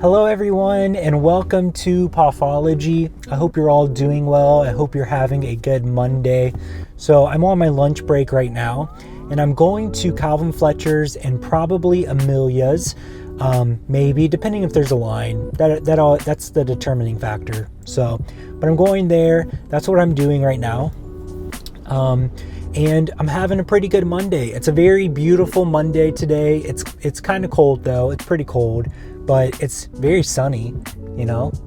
Hello everyone and welcome to Pathology. I hope you're all doing well. I hope you're having a good Monday. So I'm on my lunch break right now and I'm going to Calvin Fletcher's and probably Amelia's, maybe depending if there's a line. That's the determining factor. But I'm going there. That's what I'm doing right now. And I'm having a pretty good Monday. It's a very beautiful Monday today. It's kind of cold though. It's pretty cold, but it's very sunny,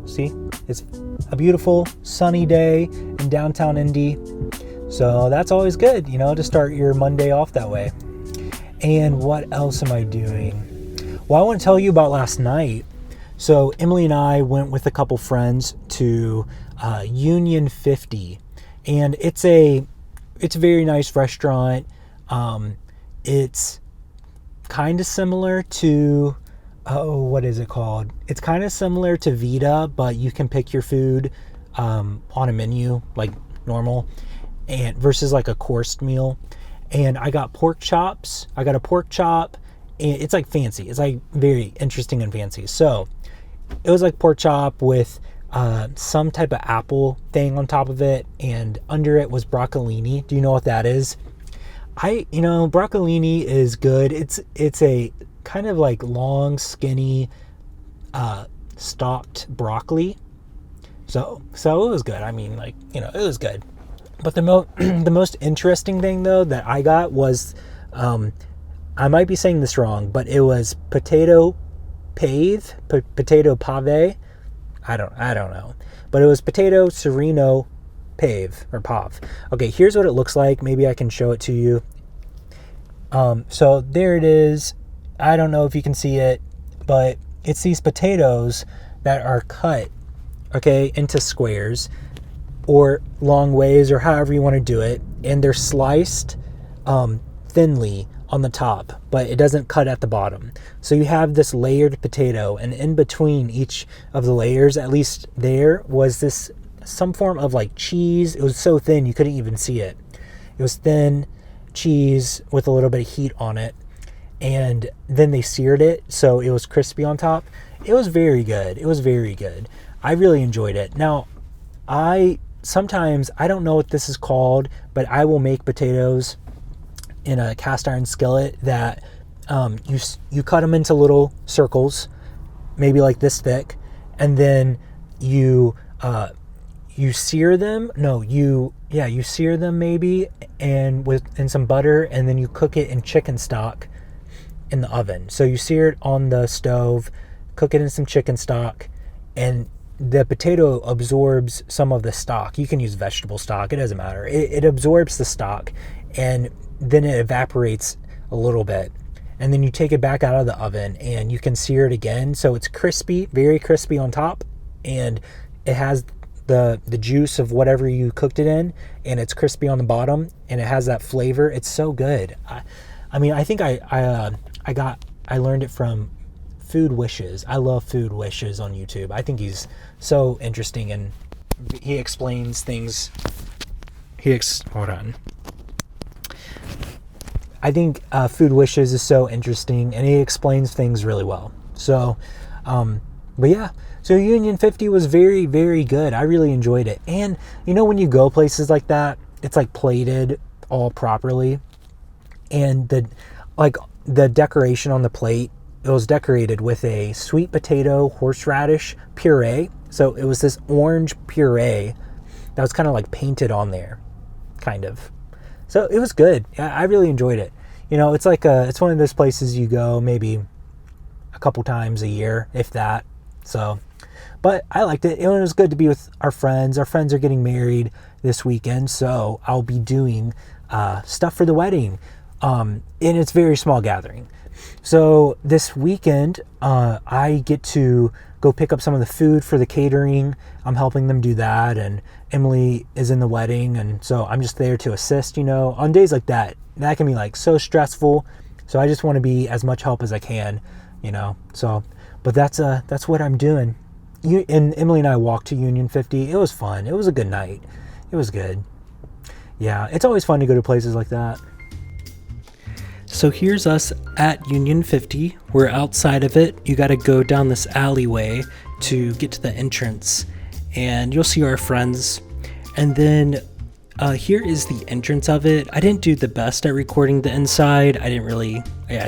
See, it's a beautiful sunny day in downtown Indy. So that's always good, to start your Monday off that way. And what else am I doing? Well, I want to tell you about last night. So Emily and I went with a couple friends to Union 50, and it's a very nice restaurant. It's kind of similar to, what is it called? It's kind of similar to Vita, but you can pick your food on a menu like normal, and versus like a coursed meal. And I got pork chops. I got a pork chop, and it's like fancy. It's like very interesting and fancy. So it was like pork chop with some type of apple thing on top of it, and under it was broccolini. Do you know what that is? Broccolini is good. It's a kind of like long, skinny, stalked broccoli. So it was good. It was good. But the most interesting thing though that I got was, I might be saying this wrong, but it was potato pave, potato pave. I don't know, but it was potato sereno pave or pav. Okay, here's what it looks like. Maybe I can show it to you. So there it is. I don't know if you can see it, but it's these potatoes that are cut, into squares or long ways or however you want to do it, and they're sliced thinly on the top, but it doesn't cut at the bottom. So you have this layered potato, and in between each of the layers, at least there was this some form of like cheese. It was so thin you couldn't even see it. It was thin cheese with a little bit of heat on it, and then they seared it so it was crispy on top. It was very good. I really enjoyed it. Now, sometimes I don't know what this is called, but I will make potatoes in a cast iron skillet that you cut them into little circles, maybe like this thick, and then you sear them. You sear them maybe in some butter, and then you cook it in chicken stock in the oven. So you sear it on the stove, cook it in some chicken stock, and the potato absorbs some of the stock. You can use vegetable stock, it doesn't matter. It absorbs the stock, and then it evaporates a little bit, and then you take it back out of the oven and you can sear it again. So it's crispy, very crispy on top, and it has the juice of whatever you cooked it in, and it's crispy on the bottom, and it has that flavor. It's so good. I think I learned it from Food Wishes. I love Food Wishes on YouTube. I think he's so interesting, and he explains things. Hold on. I think Food Wishes is so interesting, and he explains things really well. So, but yeah. So Union 50 was very, very good. I really enjoyed it. And when you go places like that, it's like plated all properly, and the decoration on the plate, it was decorated with a sweet potato horseradish puree. So it was this orange puree that was kind of like painted on there, kind of. So it was good. I really enjoyed it. It's like it's one of those places you go maybe a couple times a year, if that. So, but I liked it. It was good to be with our friends. Our friends are getting married this weekend, so I'll be doing stuff for the wedding. And it's a very small gathering. So this weekend, I get to go pick up some of the food for the catering. I'm helping them do that, and Emily is in the wedding, and so I'm just there to assist. On days like that can be like so stressful. So I just want to be as much help as I can, So, but that's what I'm doing. And Emily and I walked to Union 50. It was fun. It was a good night. It was good. Yeah, it's always fun to go to places like that. So here's us at Union 50. We're outside of it. You got to go down this alleyway to get to the entrance, and you'll see our friends. And then here is the entrance of it. I didn't do the best at recording the inside. I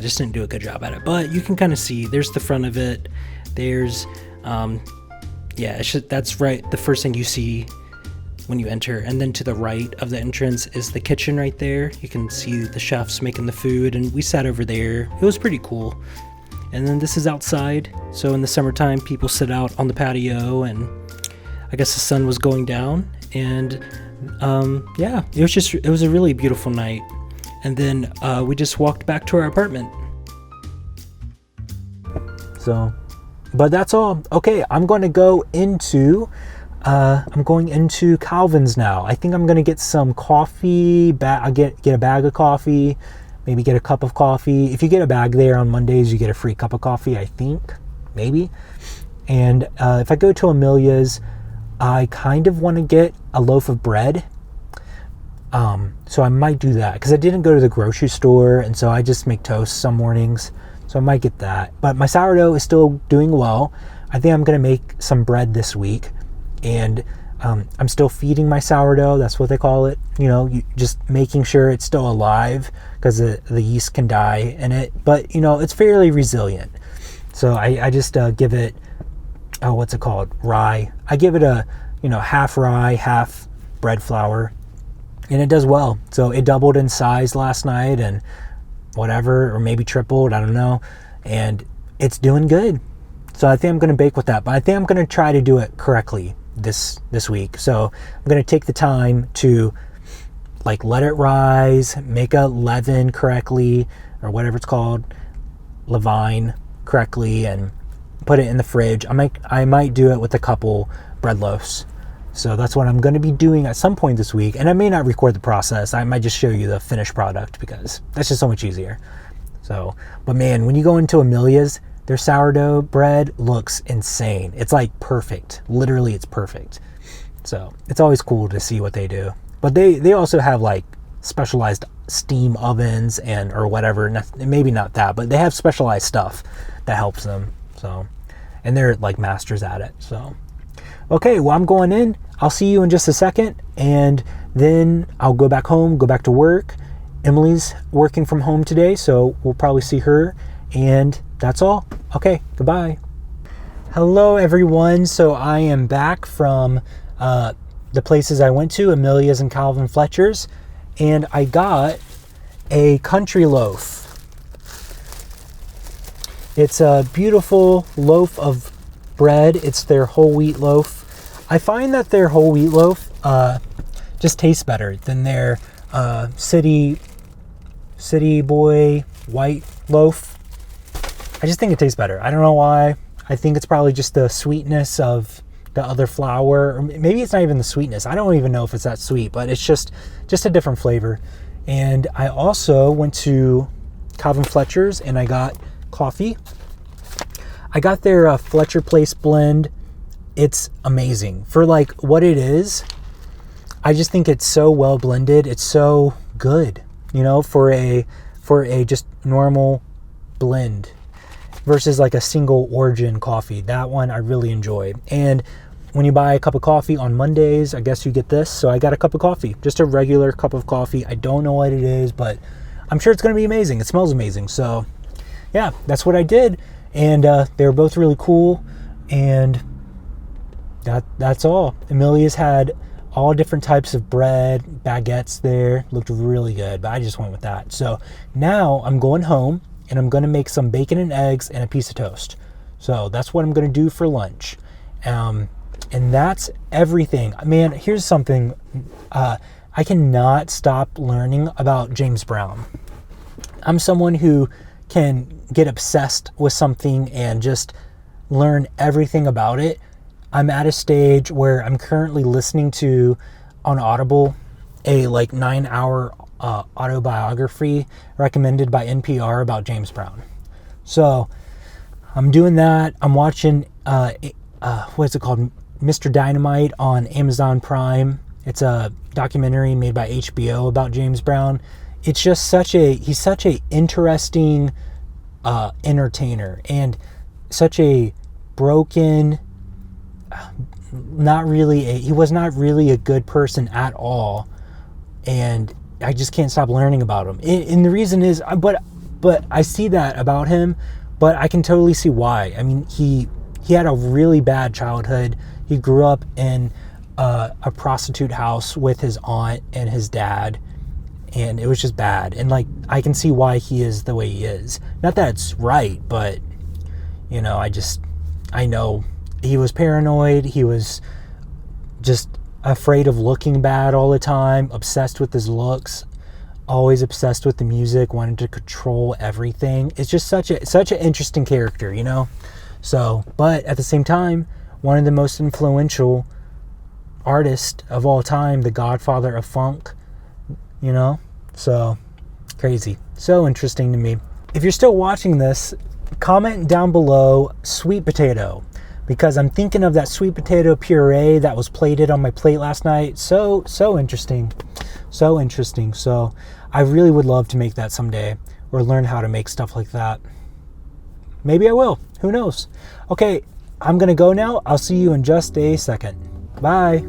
just didn't do a good job at it. But you can kind of see, there's the front of it. There's, that's right, the first thing you see when you enter. And then to the right of the entrance is the kitchen right there. You can see the chefs making the food, and we sat over there. It was pretty cool. And then this is outside. So in the summertime, people sit out on the patio, and I guess the sun was going down. And it was a really beautiful night. And then we just walked back to our apartment. So, but that's all. Okay, I'm going to go into Calvin's now. I think I'm going to get some coffee. I'll get a bag of coffee, maybe get a cup of coffee. If you get a bag there on Mondays, you get a free cup of coffee, I think, maybe. And if I go to Amelia's, I kind of want to get a loaf of bread. So I might do that because I didn't go to the grocery store, and so I just make toast some mornings. So I might get that. But my sourdough is still doing well. I think I'm going to make some bread this week. And I'm still feeding my sourdough. That's what they call it. Just making sure it's still alive because the yeast can die in it. But, it's fairly resilient. So I just give it, what's it called? Rye. I give it a, half rye, half bread flour. And it does well. So it doubled in size last night and whatever, or maybe tripled, I don't know. And it's doing good. So I think I'm going to bake with that. But I think I'm going to try to do it correctly this week. So I'm going to take the time to let it rise, make a leaven correctly, or whatever it's called, levain correctly, and put it in the fridge. I might do it with a couple bread loaves. So that's what I'm going to be doing at some point this week. And I may not record the process. I might just show you the finished product because that's just so much easier. So, but man, when you go into Amelia's, their sourdough bread looks insane. It's perfect. Literally, it's perfect. So it's always cool to see what they do. But they also have specialized steam ovens or whatever. Maybe not that, but they have specialized stuff that helps them. So, and they're masters at it. So, okay, well, I'm going in. I'll see you in just a second. And then I'll go back home, go back to work. Emily's working from home today, so we'll probably see her. And that's all. Okay, goodbye. Hello, everyone. So I am back from the places I went to, Amelia's and Calvin Fletcher's, and I got a country loaf. It's a beautiful loaf of bread. It's their whole wheat loaf. I find that their whole wheat loaf just tastes better than their city boy white loaf. I just think it tastes better. I don't know why. I think it's probably just the sweetness of the other flour, or maybe it's not even the sweetness. I don't even know if it's that sweet, but it's just a different flavor. And I also went to Calvin Fletcher's and I got coffee. I got their Fletcher Place blend. It's amazing for what it is. I just think it's so well blended. It's so good, for a just normal blend versus a single origin coffee. That one I really enjoy. And when you buy a cup of coffee on Mondays, I guess you get this. So I got a cup of coffee, just a regular cup of coffee. I don't know what it is, but I'm sure it's going to be amazing. It smells amazing. So yeah, that's what I did. And they were both really cool. And that's all. Amelia's had all different types of bread, baguettes there. Looked really good, but I just went with that. So now I'm going home and I'm going to make some bacon and eggs and a piece of toast. So that's what I'm going to do for lunch. And that's everything. Man, here's something. I cannot stop learning about James Brown. I'm someone who can get obsessed with something and just learn everything about it. I'm at a stage where I'm currently listening to, on Audible, a 9-hour autobiography recommended by NPR about James Brown. So I'm doing that. I'm watching what's it called, Mr. Dynamite on Amazon Prime. It's a documentary made by HBO about James Brown. it's just he's such a interesting entertainer, and such a broken, he was not really a good person at all, and I just can't stop learning about him. And the reason is, but I see that about him, but I can totally see why. I mean, he had a really bad childhood. He grew up in a prostitute house with his aunt and his dad, and it was just bad. And like, I can see why he is the way he is. Not that it's right, but you know, I know he was paranoid. He was just afraid of looking bad all the time, obsessed with his looks, always obsessed with the music, wanted to control everything. It's just such an interesting character, you know? So, but at the same time, one of the most influential artists of all time, the godfather of funk, you know? So, crazy. So interesting to me. If you're still watching this, comment down below sweet potato, because I'm thinking of that sweet potato puree that was plated on my plate last night. So interesting. So interesting. So I really would love to make that someday, or learn how to make stuff like that. Maybe I will. Who knows? Okay, I'm going to go now. I'll see you in just a second. Bye.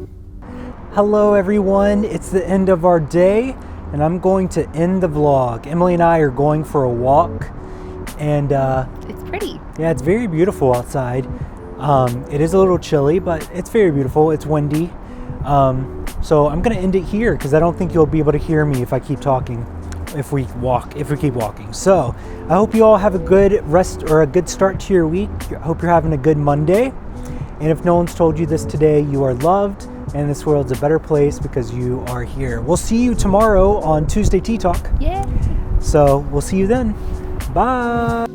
Hello, everyone. It's the end of our day, and I'm going to end the vlog. Emily and I are going for a walk, and it's pretty. Yeah, it's very beautiful outside. It is a little chilly, but it's very beautiful. It's windy. So I'm going to end it here, because I don't think you'll be able to hear me if I keep talking, if we keep walking. So I hope you all have a good rest, or a good start to your week. I hope you're having a good Monday. And if no one's told you this today, you are loved, and this world's a better place because you are here. We'll see you tomorrow on Tuesday Tea Talk. Yeah. So we'll see you then. Bye.